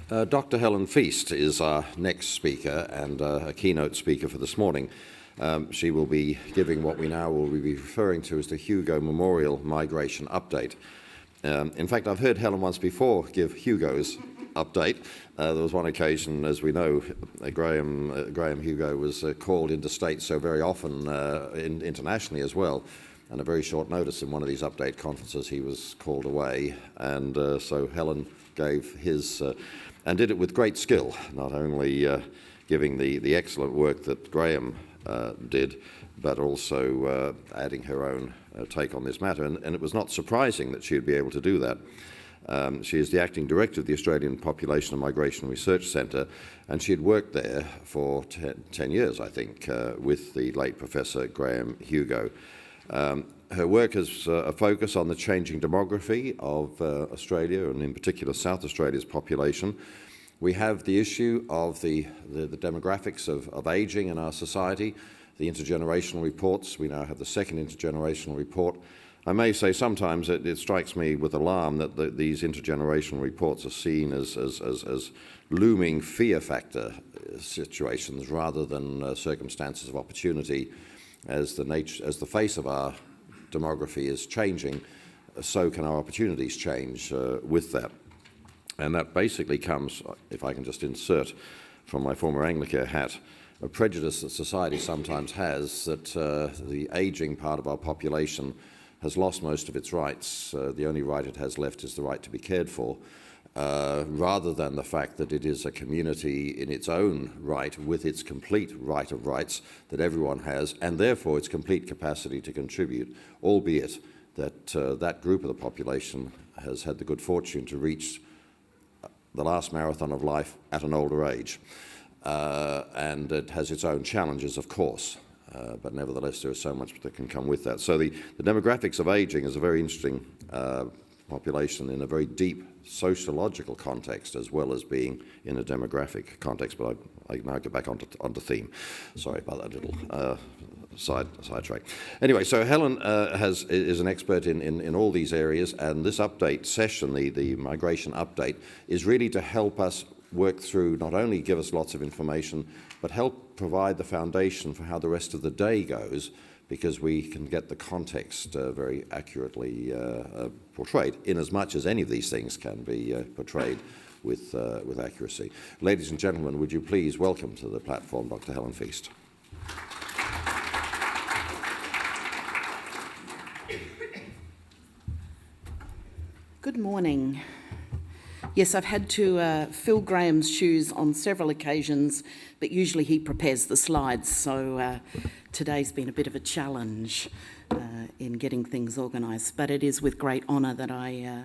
Dr. Helen Feist is our next speaker and a keynote speaker for this morning. She will be giving what we now will be referring to as the Hugo Memorial Migration Update. In fact, I've heard Helen once before give Hugo's update. There was one occasion, as we know, Graham Hugo was called into state so very often internationally as well. And a very short notice in one of these update conferences, he was called away. And so Helen gave his, and did it with great skill, not only giving the excellent work that Graham did, but also adding her own take on this matter. And it was not surprising that she would be able to do that. She is the acting director of the Australian Population and Migration Research Centre, and she had worked there for 10 years, I think, with the late Professor Graham Hugo. Her work has a focus on the changing demography of Australia, and in particular South Australia's population. We have the issue of the demographics of ageing in our society, the intergenerational reports. We now have the second intergenerational report. I may say sometimes it strikes me with alarm that these intergenerational reports are seen as looming fear factor situations rather than circumstances of opportunity. As the face of our demography is changing, so can our opportunities change with that. And that basically comes, if I can just insert from my former Anglicare hat, a prejudice that society sometimes has that the ageing part of our population has lost most of its rights. The only right it has left is the right to be cared for, rather than the fact that it is a community in its own right, with its complete right of rights that everyone has, and therefore its complete capacity to contribute, albeit that that group of the population has had the good fortune to reach the last marathon of life at an older age. And it has its own challenges, of course, but nevertheless there is so much that can come with that. So the demographics of ageing is a very interesting population in a very deep sociological context as well as being in a demographic context. But I now get back onto theme. Sorry about that little sidetrack. Anyway, so Helen is an expert in all these areas, and this update session, the migration update, is really to help us work through, not only give us lots of information, but help provide the foundation for how the rest of the day goes, because we can get the context very accurately portrayed, in as much as any of these things can be portrayed with accuracy. Ladies and gentlemen, would you please welcome to the platform Dr. Helen Feist. Good morning. Yes, I've had to fill Graham's shoes on several occasions, but usually he prepares the slides, so today's been a bit of a challenge in getting things organised. But it is with great honour that I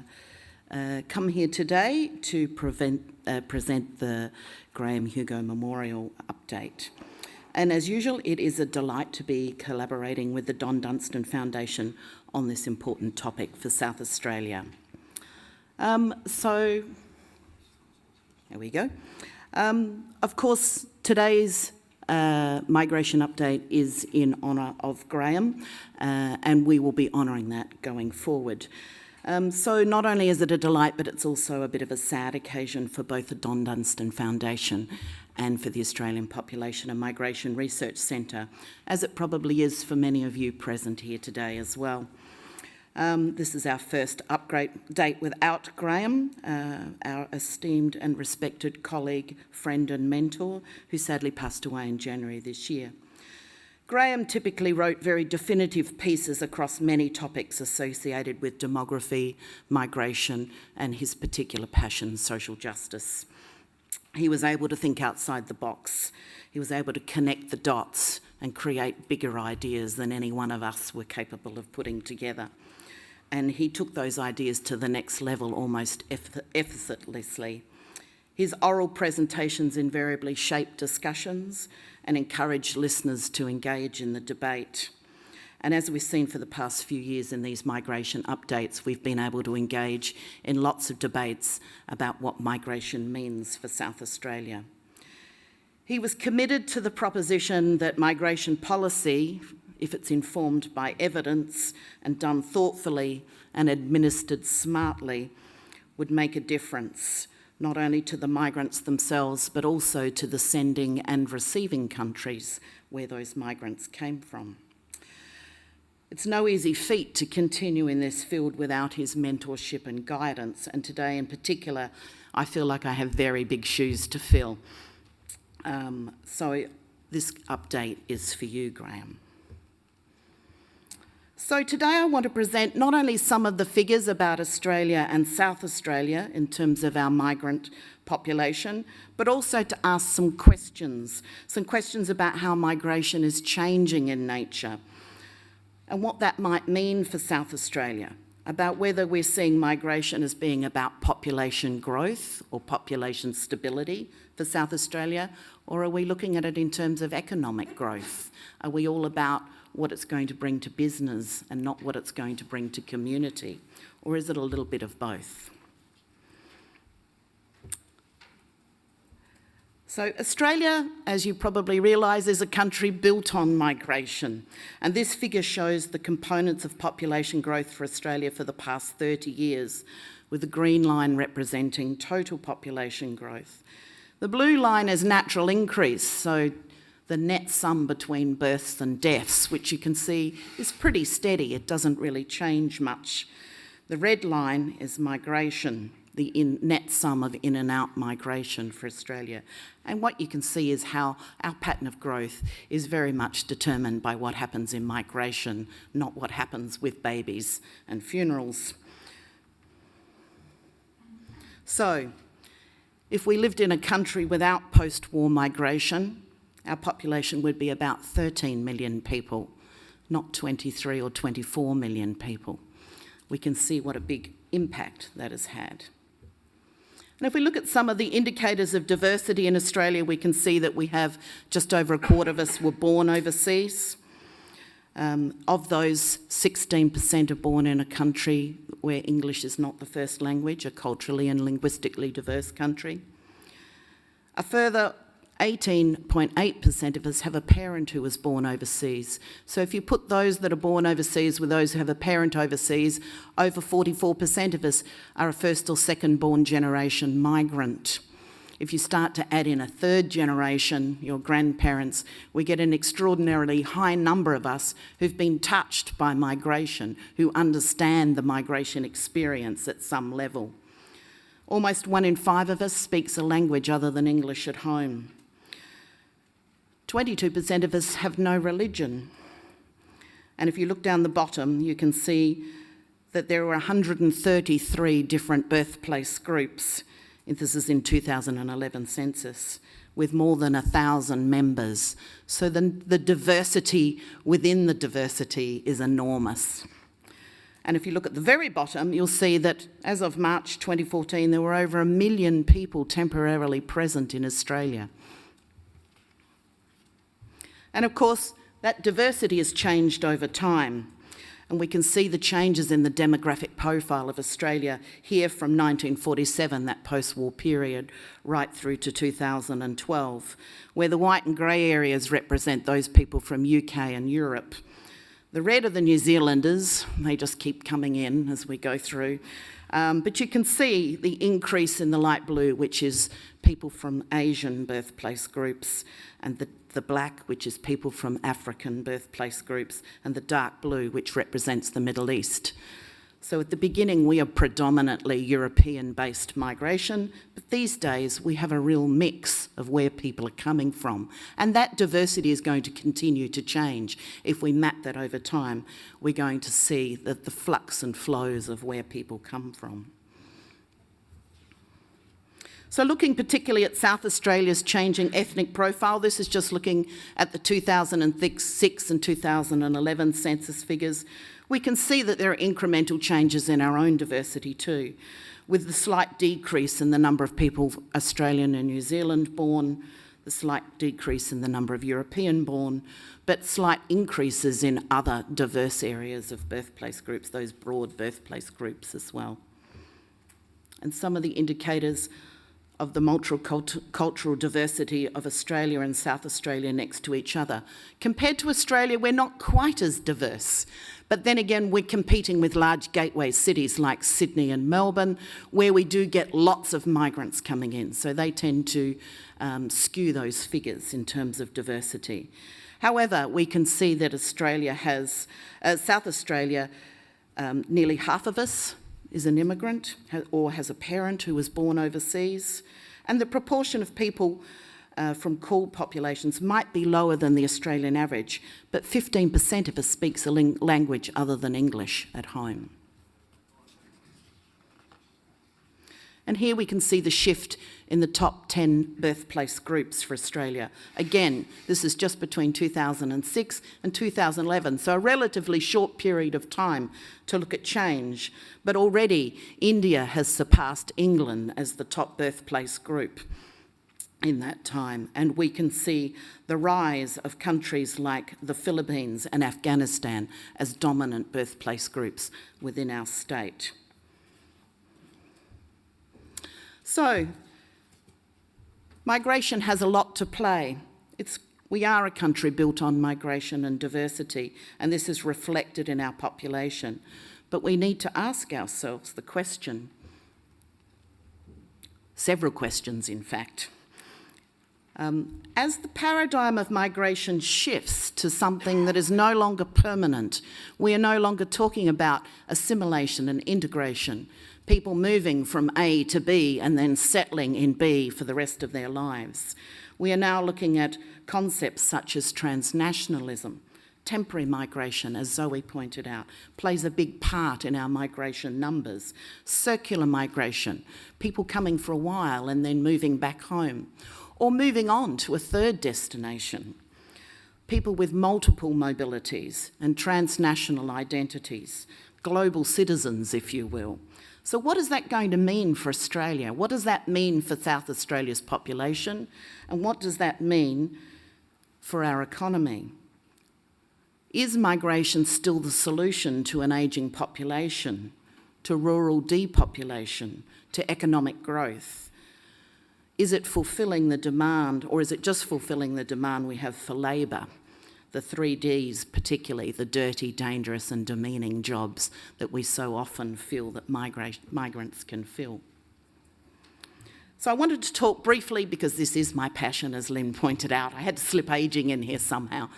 come here today to present the Graham Hugo Memorial Update. And as usual, it is a delight to be collaborating with the Dunstan Foundation on this important topic for South Australia. So, there we go. Of course, today's migration update is in honour of Graham, and we will be honouring that going forward. So not only is it a delight, but it's also a bit of a sad occasion for both the Dunstan Foundation and for the Australian Population and Migration Research Centre, as it probably is for many of you present here today as well. This is our first update without Graham, our esteemed and respected colleague, friend and mentor, who sadly passed away in January this year. Graham typically wrote very definitive pieces across many topics associated with demography, migration, and his particular passion, social justice. He was able to think outside the box. He was able to connect the dots and create bigger ideas than any one of us were capable of putting together. And he took those ideas to the next level almost effortlessly. His oral presentations invariably shaped discussions and encouraged listeners to engage in the debate. And as we've seen for the past few years in these migration updates, we've been able to engage in lots of debates about what migration means for South Australia. He was committed to the proposition that migration policy, if it's informed by evidence and done thoughtfully and administered smartly, would make a difference not only to the migrants themselves, but also to the sending and receiving countries where those migrants came from. It's no easy feat to continue in this field without his mentorship and guidance, and today in particular, I feel like I have very big shoes to fill. So this update is for you, Graham. So today I want to present not only some of the figures about Australia and South Australia in terms of our migrant population, but also to ask some questions about how migration is changing in nature and what that might mean for South Australia, about whether we're seeing migration as being about population growth or population stability for South Australia, or are we looking at it in terms of economic growth? Are we all about what it's going to bring to business and not what it's going to bring to community? Or is it a little bit of both? So Australia, as you probably realise, is a country built on migration. And this figure shows the components of population growth for Australia for the past 30 years, with the green line representing total population growth. The blue line is natural increase, so the net sum between births and deaths, which you can see is pretty steady. It doesn't really change much. The red line is migration, the net sum of in and out migration for Australia. And what you can see is how our pattern of growth is very much determined by what happens in migration, not what happens with babies and funerals. So, if we lived in a country without post-war migration, our population would be about 13 million people, not 23 or 24 million people. We can see what a big impact that has had. And if we look at some of the indicators of diversity in Australia, we can see that we have just over a quarter of us were born overseas. Of those, 16% are born in a country where English is not the first language, a culturally and linguistically diverse country. A further 18.8% of us have a parent who was born overseas. So if you put those that are born overseas with those who have a parent overseas, over 44% of us are a first or second born generation migrant. If you start to add in a third generation, your grandparents, we get an extraordinarily high number of us who've been touched by migration, who understand the migration experience at some level. Almost 1 in 5 of us speaks a language other than English at home. 22% of us have no religion. And if you look down the bottom, you can see that there were 133 different birthplace groups. This is in 2011 census, with more than 1,000 members. So the diversity within the diversity is enormous. And if you look at the very bottom, you'll see that as of March 2014, there were over 1 million people temporarily present in Australia. And of course, that diversity has changed over time. And we can see the changes in the demographic profile of Australia here from 1947, that post-war period, right through to 2012, where the white and grey areas represent those people from UK and Europe. The red are the New Zealanders. They just keep coming in as we go through. But you can see the increase in the light blue, which is people from Asian birthplace groups, and the black, which is people from African birthplace groups, and the dark blue, which represents the Middle East. So at the beginning, we are predominantly European-based migration, but these days we have a real mix of where people are coming from. And that diversity is going to continue to change. If we map that over time, we're going to see that the flux and flows of where people come from. So looking particularly at South Australia's changing ethnic profile, this is just looking at the 2006 and 2011 census figures. We can see that there are incremental changes in our own diversity too, with the slight decrease in the number of people Australian and New Zealand born, the slight decrease in the number of European born, but slight increases in other diverse areas of birthplace groups, those broad birthplace groups as well. And some of the indicators of the multicultural diversity of Australia and South Australia next to each other. Compared to Australia, we're not quite as diverse. But then again, we're competing with large gateway cities like Sydney and Melbourne, where we do get lots of migrants coming in. So they tend to skew those figures in terms of diversity. However, we can see that Australia has, South Australia, nearly half of us is an immigrant or has a parent who was born overseas, and the proportion of people from called populations might be lower than the Australian average, but 15% of us speaks a language other than English at home. And here we can see the shift in the top 10 birthplace groups for Australia. Again, this is just between 2006 and 2011, so a relatively short period of time to look at change. But already India has surpassed England as the top birthplace group in that time. And we can see the rise of countries like the Philippines and Afghanistan as dominant birthplace groups within our state. So, migration has a lot to play. We are a country built on migration and diversity, and this is reflected in our population. But we need to ask ourselves the question, several questions in fact. As the paradigm of migration shifts to something that is no longer permanent, we are no longer talking about assimilation and integration, people moving from A to B and then settling in B for the rest of their lives. We are now looking at concepts such as transnationalism. Temporary migration, as Zoe pointed out, plays a big part in our migration numbers. Circular migration, people coming for a while and then moving back home, or moving on to a third destination. People with multiple mobilities and transnational identities, global citizens, if you will. So what is that going to mean for Australia? What does that mean for South Australia's population? And what does that mean for our economy? Is migration still the solution to an ageing population, to rural depopulation, to economic growth? Is it fulfilling the demand, or is it just fulfilling the demand we have for labour? The 3 Ds, particularly the dirty, dangerous and demeaning jobs that we so often feel that migrants can fill. So I wanted to talk briefly, because this is my passion, as Lynn pointed out. I had to slip ageing in here somehow.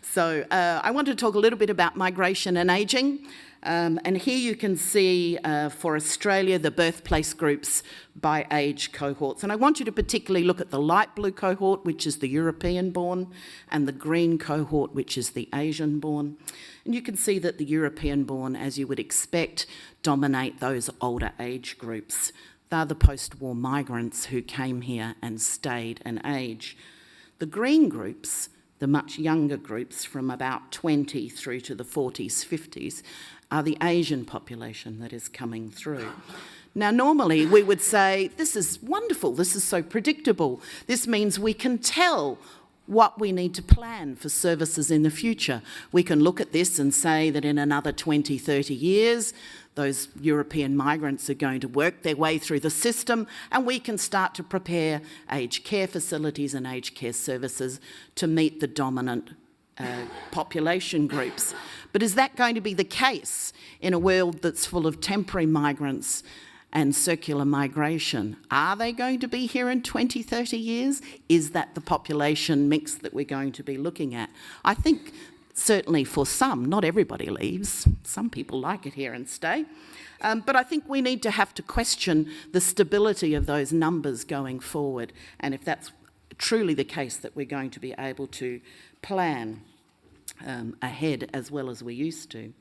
So I want to talk a little bit about migration and ageing. And here you can see for Australia the birthplace groups by age cohorts. And I want you to particularly look at the light blue cohort, which is the European-born, and the green cohort, which is the Asian-born. And you can see that the European-born, as you would expect, dominate those older age groups. They're the post-war migrants who came here and stayed and aged. The green groups, the much younger groups from about 20 through to the 40s, 50s, are the Asian population that is coming through. Now, normally we would say, this is wonderful, this is so predictable. This means we can tell what we need to plan for services in the future. We can look at this and say that in another 20, 30 years, those European migrants are going to work their way through the system, and we can start to prepare aged care facilities and aged care services to meet the dominant population groups. But is that going to be the case in a world that's full of temporary migrants and circular migration? Are they going to be here in 20, 30 years? Is that the population mix that we're going to be looking at? I think certainly for some, not everybody leaves. Some people like it here and stay. But I think we need to have to question the stability of those numbers going forward, and if that's truly the case, that we're going to be able to plan ahead as well as we used to.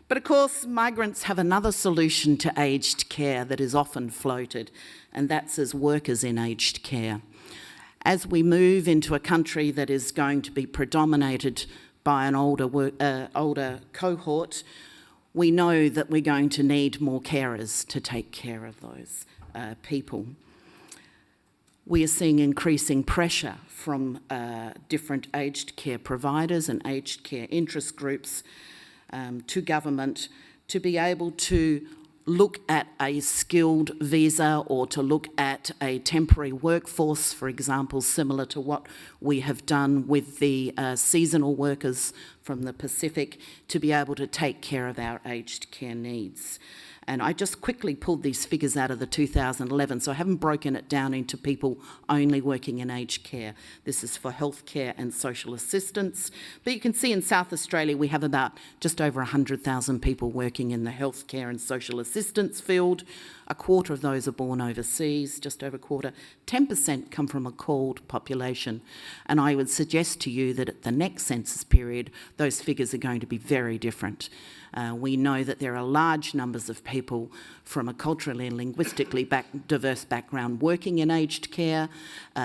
But of course, migrants have another solution to aged care that is often floated, and that's as workers in aged care. As we move into a country that is going to be predominated by an older cohort, we know that we're going to need more carers to take care of those people. We are seeing increasing pressure from different aged care providers and aged care interest groups to government to be able to look at a skilled visa or to look at a temporary workforce, for example, similar to what we have done with the seasonal workers from the Pacific, to be able to take care of our aged care needs. And I just quickly pulled these figures out of the 2011, so I haven't broken it down into people only working in aged care. This is for healthcare and social assistance. But you can see in South Australia we have about just over 100,000 people working in the healthcare and social assistance field. A quarter of those are born overseas, just over a quarter. 10% come from a called population. And I would suggest to you that at the next census period, those figures are going to be very different. We know that there are large numbers of people from a culturally and linguistically diverse background working in aged care.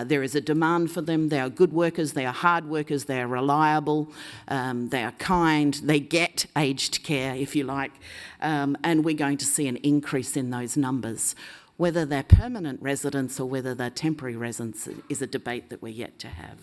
There is a demand for them. They are good workers, they are hard workers, they are reliable, they are kind, they get aged care, if you like, and we're going to see an increase in those numbers. Whether they're permanent residents or whether they're temporary residents is a debate that we're yet to have.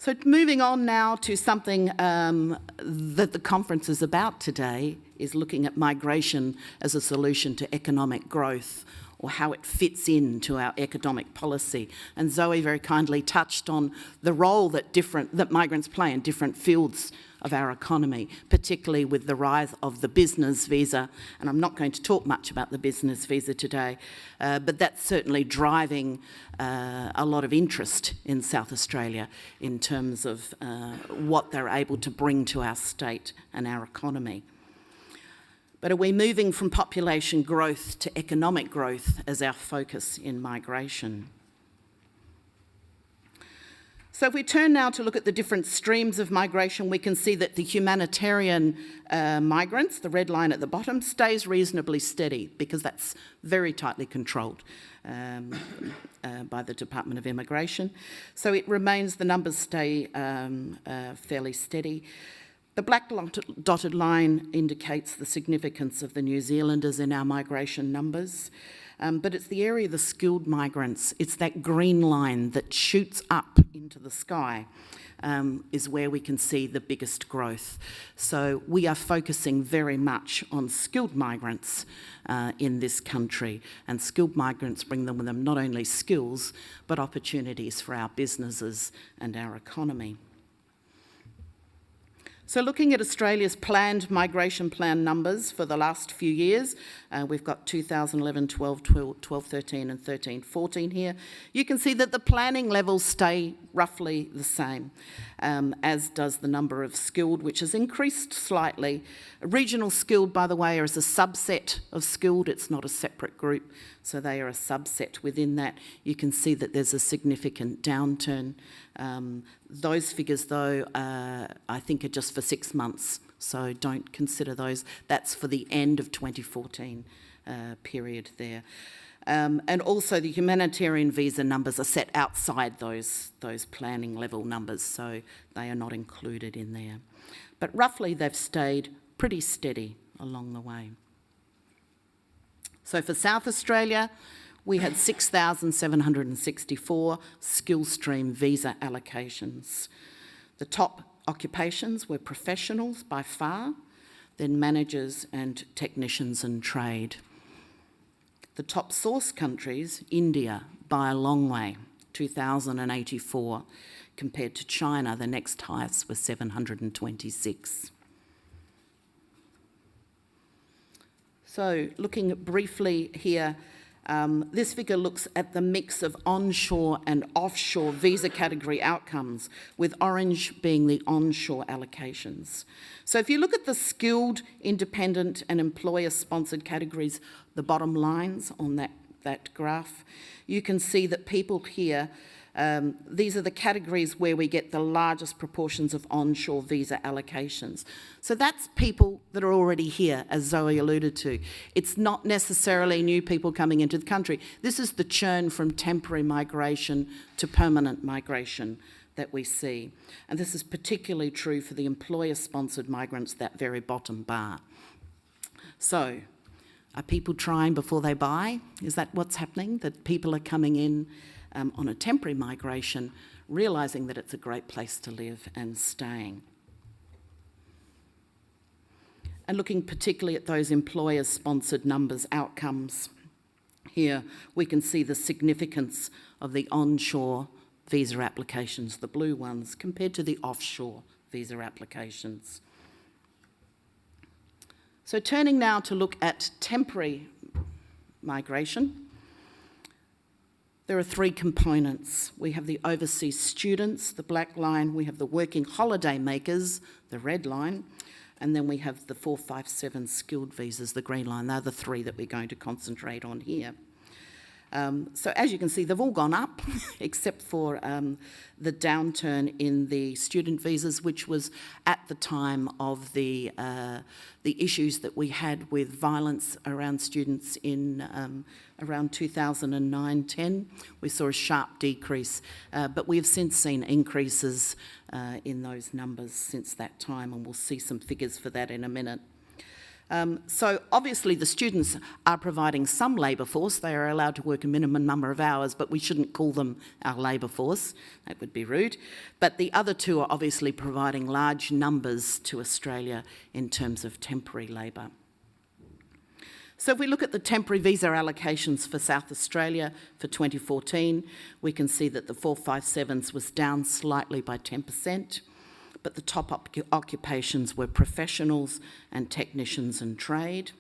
So moving on now to something that the conference is about today, is looking at migration as a solution to economic growth, or how it fits into our economic policy. And Zoe very kindly touched on the role that migrants play in different fields of our economy, particularly with the rise of the business visa. And I'm not going to talk much about the business visa today, but that's certainly driving a lot of interest in South Australia in terms of what they're able to bring to our state and our economy. But are we moving from population growth to economic growth as our focus in migration? So if we turn now to look at the different streams of migration, we can see that the humanitarian migrants, the red line at the bottom, stays reasonably steady because that's very tightly controlled by the Department of Immigration. So it remains, the numbers stay fairly steady. The black dotted line indicates the significance of the New Zealanders in our migration numbers. But it's the area of the skilled migrants. It's that green line that shoots up into the sky is where we can see the biggest growth. So we are focusing very much on skilled migrants in this country. And skilled migrants bring with them not only skills, but opportunities for our businesses and our economy. So looking at Australia's planned migration plan numbers for the last few years, we've got 2011, 12, 13 and 13, 14 here. You can see that the planning levels stay roughly the same, as does the number of skilled, which has increased slightly. Regional skilled, by the way, is a subset of skilled. It's not a separate group, so they are a subset within that. You can see that there's a significant downturn. Those figures, though, I think are just for 6 months, so don't consider those. That's for the end of 2014 period there. And also the humanitarian visa numbers are set outside those planning level numbers, so they are not included in there. But roughly they've stayed pretty steady along the way. So for South Australia, we had 6,764 skill stream visa allocations. The top occupations were professionals by far, then managers and technicians and trade. The top source countries, India, by a long way, 2,084, compared to China, the next highest was 726. So looking briefly here, this figure looks at the mix of onshore and offshore visa category outcomes, with orange being the onshore allocations. So if you look at the skilled, independent and employer-sponsored categories, the bottom lines on that graph, you can see that people here, these are the categories where we get the largest proportions of onshore visa allocations. So that's people that are already here, as Zoe alluded to. It's not necessarily new people coming into the country. This is the churn from temporary migration to permanent migration that we see. And this is particularly true for the employer-sponsored migrants, that very bottom bar. So, are people trying before they buy? Is that what's happening? That people are coming in on a temporary migration, realising that it's a great place to live and staying. and looking particularly at those employer-sponsored numbers outcomes. Here we can see the significance of the onshore visa applications, the blue ones, compared to the offshore visa applications. So turning now to look at temporary migration, there are three components. We have the overseas students, the black line, we have the working holiday makers, the red line, and then we have the 457 skilled visas, the green line. They're the three that we're going to concentrate on here. So as you can see, they've all gone up, except for the downturn in the student visas, which was at the time of the issues that we had with violence around students in around 2009-10. We saw a sharp decrease, but we have since seen increases in those numbers since that time, and we'll see some figures for that in a minute. So obviously the students are providing some labour force. They are allowed to work a minimum number of hours, but we shouldn't call them our labour force. That would be rude. But the other two are obviously providing large numbers to Australia in terms of temporary labour. So if we look at the temporary visa allocations for South Australia for 2014, we can see that the 457s was down slightly by 10%. But the top occupations were professionals and technicians and trade.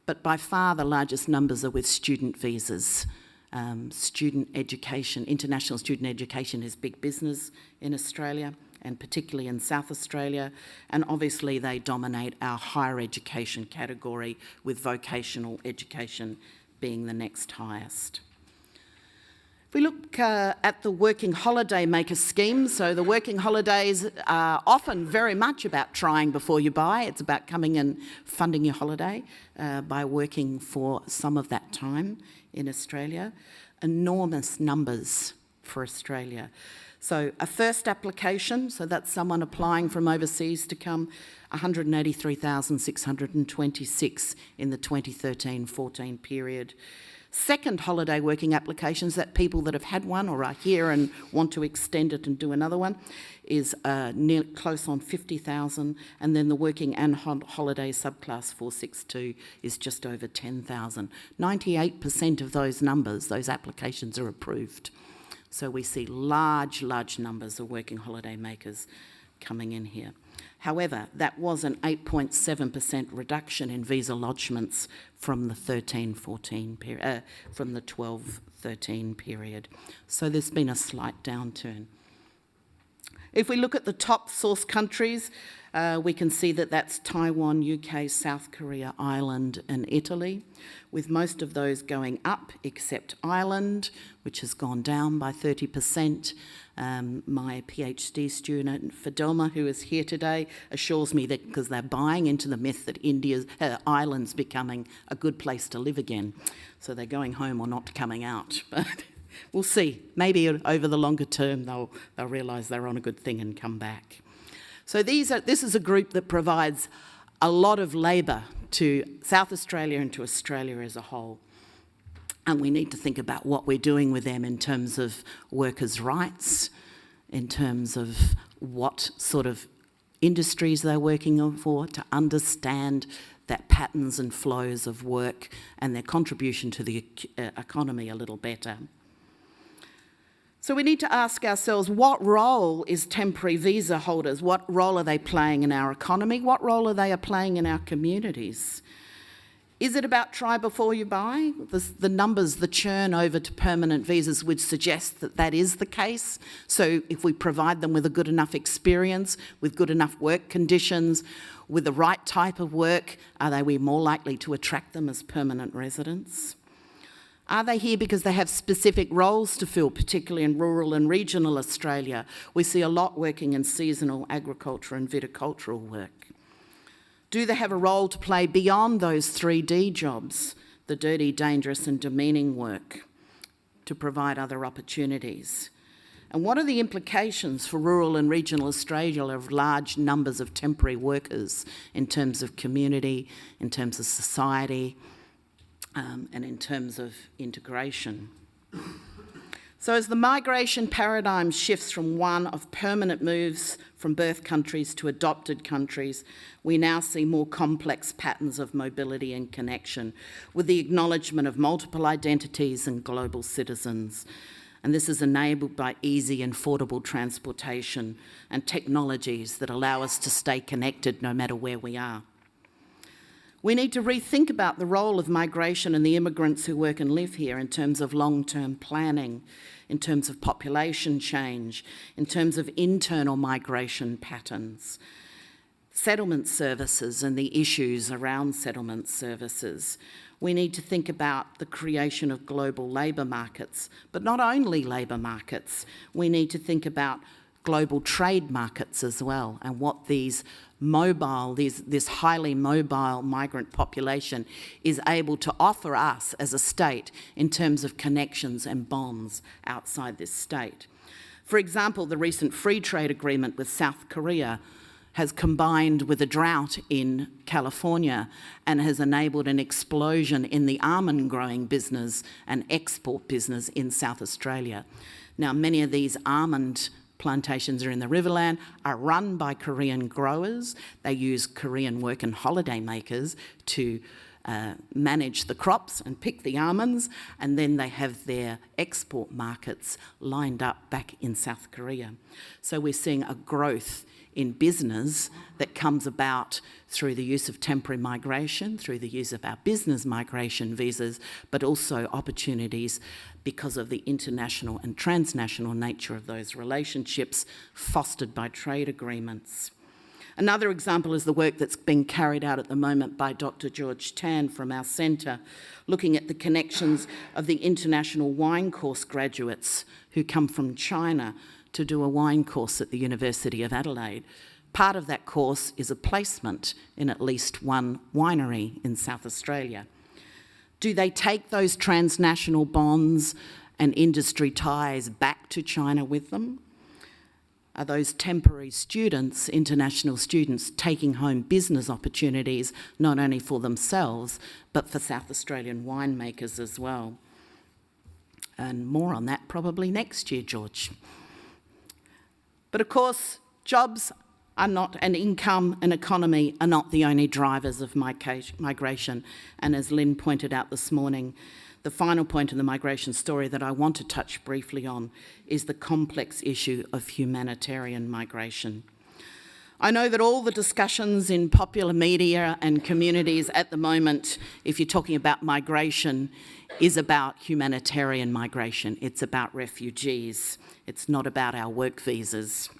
But by far the largest numbers are with student visas. Student education, international student education is big business in Australia, and particularly in South Australia. And obviously they dominate our higher education category, with vocational education being the next highest. If we look at the working holiday maker scheme, so the working holidays are often very much about trying before you buy. It's about coming and funding your holiday by working for some of that time in Australia. Enormous numbers for Australia. So a first application, so that's someone applying from overseas to come, 183,626 in the 2013-14 period. Second holiday working applications, that people that have had one or are here and want to extend it and do another one, is close on 50,000, and then the working and holiday subclass 462 is just over 10,000. 98% of those numbers, those applications, are approved. So we see large numbers of working holiday makers coming in here. However, that was an 8.7% reduction in visa lodgements from the 13-14 period, from the 12-13 period. So there's been a slight downturn. If we look at the top source countries, we can see that that's Taiwan, UK, South Korea, Ireland and Italy, with most of those going up except Ireland, which has gone down by 30%. My PhD student, Fidelma, who is here today, assures me that because they're buying into the myth that Ireland's becoming a good place to live again. So they're going home or not coming out. But we'll see. Maybe over the longer term they'll realise they're on a good thing and come back. So this is a group that provides a lot of labour to South Australia and to Australia as a whole. And we need to think about what we're doing with them in terms of workers' rights, in terms of what sort of industries they're working for, to understand that patterns and flows of work and their contribution to the economy a little better. So we need to ask ourselves, what role is temporary visa holders? What role are they playing in our economy? What role are they playing in our communities? Is it about try before you buy? The numbers, the churn over to permanent visas would suggest that that is the case. So if we provide them with a good enough experience, with good enough work conditions, with the right type of work, are we more likely to attract them as permanent residents? Are they here because they have specific roles to fill, particularly in rural and regional Australia? We see a lot working in seasonal agriculture and viticultural work. Do they have a role to play beyond those 3D jobs, the dirty, dangerous and demeaning work, to provide other opportunities? And what are the implications for rural and regional Australia of large numbers of temporary workers in terms of community, in terms of society, and in terms of integration? So as the migration paradigm shifts from one of permanent moves from birth countries to adopted countries, we now see more complex patterns of mobility and connection, with the acknowledgement of multiple identities and global citizens. And this is enabled by easy and affordable transportation and technologies that allow us to stay connected no matter where we are. We need to rethink about the role of migration and the immigrants who work and live here in terms of long-term planning, in terms of population change, in terms of internal migration patterns, settlement services and the issues around settlement services. We need to think about the creation of global labour markets, but not only labour markets. We need to think about global trade markets as well, and what this highly mobile migrant population is able to offer us as a state in terms of connections and bonds outside this state. For example, the recent free trade agreement with South Korea has combined with a drought in California and has enabled an explosion in the almond growing business and export business in South Australia. Now, many of these almond plantations are in the Riverland, are run by Korean growers. They use Korean work and holiday makers to manage the crops and pick the almonds, and then they have their export markets lined up back in South Korea. So we're seeing a growth in business that comes about through the use of temporary migration, through the use of our business migration visas, but also opportunities because of the international and transnational nature of those relationships fostered by trade agreements. Another example is the work that's being carried out at the moment by Dr. George Tan from our centre, looking at the connections of the international wine course graduates who come from China to do a wine course at the University of Adelaide. Part of that course is a placement in at least one winery in South Australia. Do they take those transnational bonds and industry ties back to China with them? Are those temporary students, international students, taking home business opportunities not only for themselves, but for South Australian winemakers as well? And more on that probably next year, George. But of course, jobs are not, and income and economy are not the only drivers of migration. And as Lynn pointed out this morning, the final point in the migration story that I want to touch briefly on is the complex issue of humanitarian migration. I know that all the discussions in popular media and communities at the moment, if you're talking about migration, is about humanitarian migration. It's about refugees. It's not about our work visas.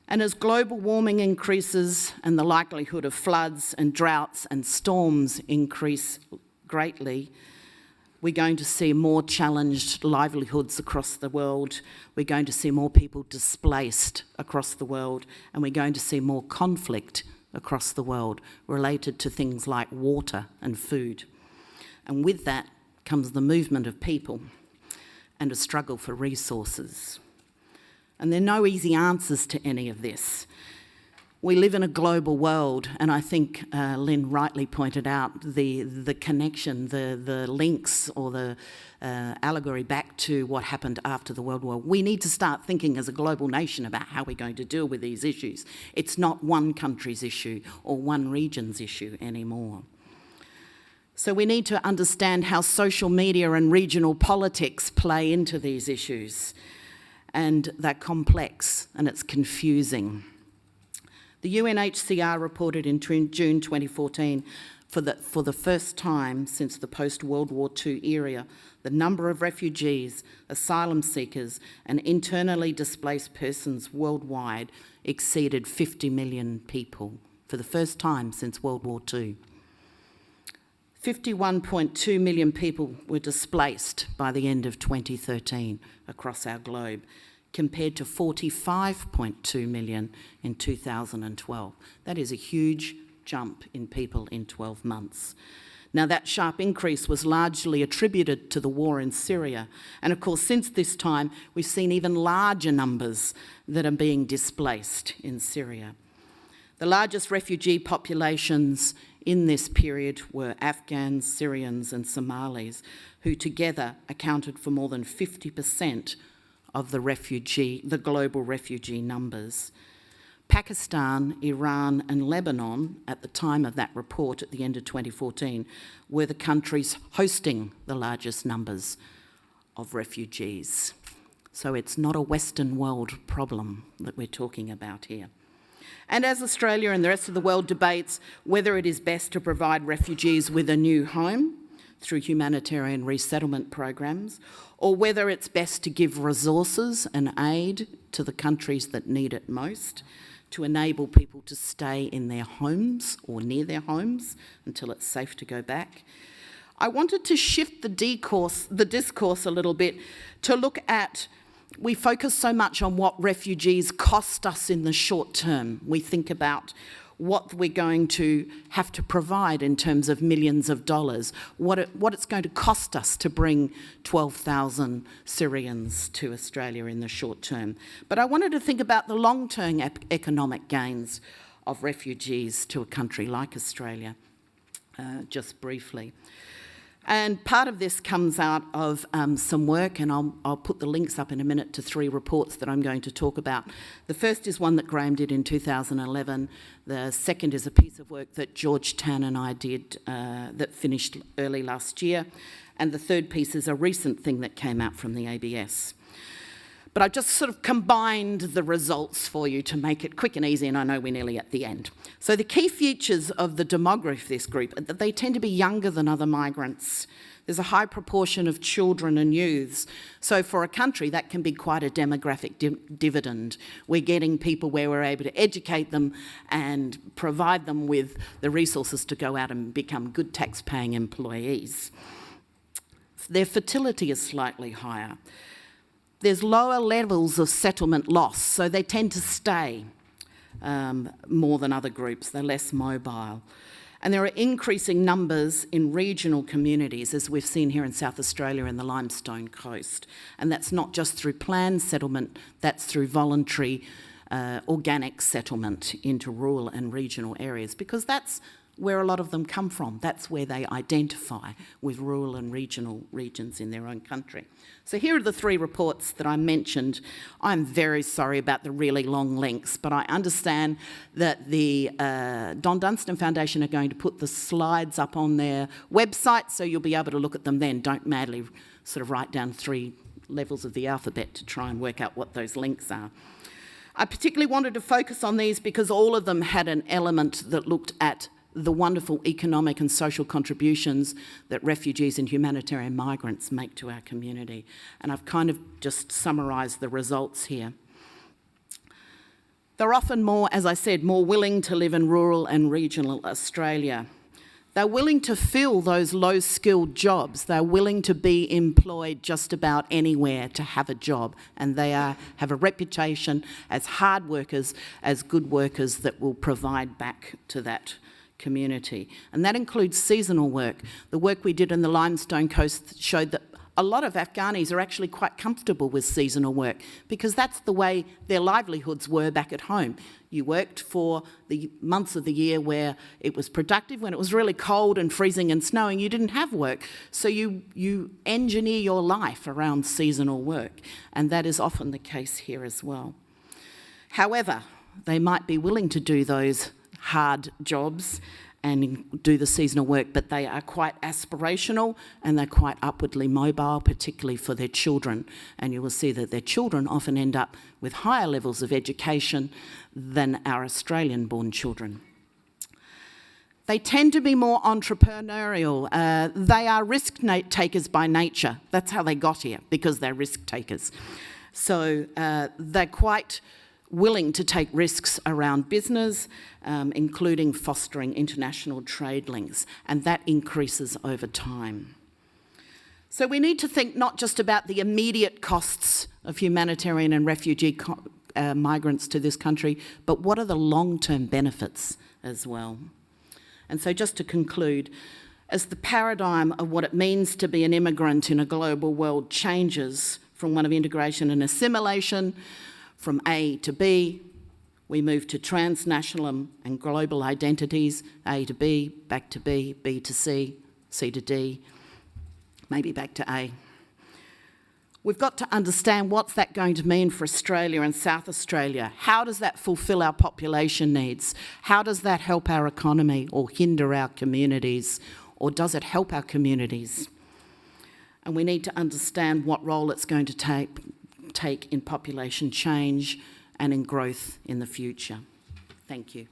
And as global warming increases and the likelihood of floods and droughts and storms increase greatly, we're going to see more challenged livelihoods across the world. We're going to see more people displaced across the world, and we're going to see more conflict across the world related to things like water and food. And with that comes the movement of people and a struggle for resources. And there are no easy answers to any of this. We live in a global world, and I think Lynn rightly pointed out the connection, the links or the allegory back to what happened after the World War. We need to start thinking as a global nation about how we're going to deal with these issues. It's not one country's issue or one region's issue anymore. So we need to understand how social media and regional politics play into these issues. And they're complex and it's confusing. The UNHCR reported in June 2014, for the first time since the post-World War II era, the number of refugees, asylum seekers, and internally displaced persons worldwide exceeded 50 million people for the first time since World War II. 51.2 million people were displaced by the end of 2013 across our globe, compared to 45.2 million in 2012. That is a huge jump in people in 12 months. Now, that sharp increase was largely attributed to the war in Syria. And of course, since this time, we've seen even larger numbers that are being displaced in Syria. The largest refugee populations in this period were Afghans, Syrians and Somalis, who together accounted for more than 50% of the global refugee numbers. Pakistan, Iran and Lebanon, at the time of that report at the end of 2014, were the countries hosting the largest numbers of refugees. So it's not a Western world problem that we're talking about here. And as Australia and the rest of the world debates whether it is best to provide refugees with a new home through humanitarian resettlement programs, or whether it's best to give resources and aid to the countries that need it most, to enable people to stay in their homes or near their homes until it's safe to go back, I wanted to shift the discourse a little bit to look at, we focus so much on what refugees cost us in the short term. We think about what we're going to have to provide in terms of millions of dollars, what it's going to cost us to bring 12,000 Syrians to Australia in the short term. But I wanted to think about the long-term economic gains of refugees to a country like Australia, just briefly. And part of this comes out of some work, and I'll put the links up in a minute to 3 reports that I'm going to talk about. The first is one that Graham did in 2011. The second is a piece of work that George Tan and I did that finished early last year. And the third piece is a recent thing that came out from the ABS. But I've just sort of combined the results for you to make it quick and easy, and I know we're nearly at the end. So the key features of the demography of this group are that they tend to be younger than other migrants. There's a high proportion of children and youths. So for a country, that can be quite a demographic dividend. We're getting people where we're able to educate them and provide them with the resources to go out and become good tax-paying employees. Their fertility is slightly higher. There's lower levels of settlement loss, so they tend to stay more than other groups. They're less mobile. And there are increasing numbers in regional communities, as we've seen here in South Australia and the Limestone Coast. And that's not just through planned settlement, that's through voluntary organic settlement into rural and regional areas, because that's where a lot of them come from. That's where they identify with rural and regional regions in their own country. So here are the 3 reports that I mentioned. I'm very sorry about the really long links, but I understand that the Dunstan Foundation are going to put the slides up on their website, so you'll be able to look at them then. Don't madly sort of write down 3 levels of the alphabet to try and work out what those links are. I particularly wanted to focus on these because all of them had an element that looked at the wonderful economic and social contributions that refugees and humanitarian migrants make to our community. And I've kind of just summarised the results here. They're often more, as I said, more willing to live in rural and regional Australia. They're willing to fill those low-skilled jobs. They're willing to be employed just about anywhere to have a job. And they have a reputation as hard workers, as good workers that will provide back to that community. And that includes seasonal work. The work we did in the Limestone Coast showed that a lot of Afghanis are actually quite comfortable with seasonal work because that's the way their livelihoods were back at home. You worked for the months of the year where it was productive. When it was really cold and freezing and snowing, you didn't have work. So you engineer your life around seasonal work. And that is often the case here as well. However, they might be willing to do those hard jobs and do the seasonal work, but they are quite aspirational and they're quite upwardly mobile, particularly for their children. And you will see that their children often end up with higher levels of education than our Australian-born children. They tend to be more entrepreneurial. They are risk takers by nature. That's how they got here, because they're risk takers. So they're quite willing to take risks around business, including fostering international trade links, and that increases over time. So we need to think not just about the immediate costs of humanitarian and refugee migrants to this country, but what are the long-term benefits as well. And so just to conclude, as the paradigm of what it means to be an immigrant in a global world changes from one of integration and assimilation, from A to B, We move to transnational and global identities, A to B, back to B, B to C, C to D, maybe back to A. We've got to understand what's that going to mean for Australia and South Australia. How does that fulfil our population needs? How does that help our economy or hinder our communities? Or does it help our communities? And we need to understand what role it's going to take in population change and in growth in the future. Thank you.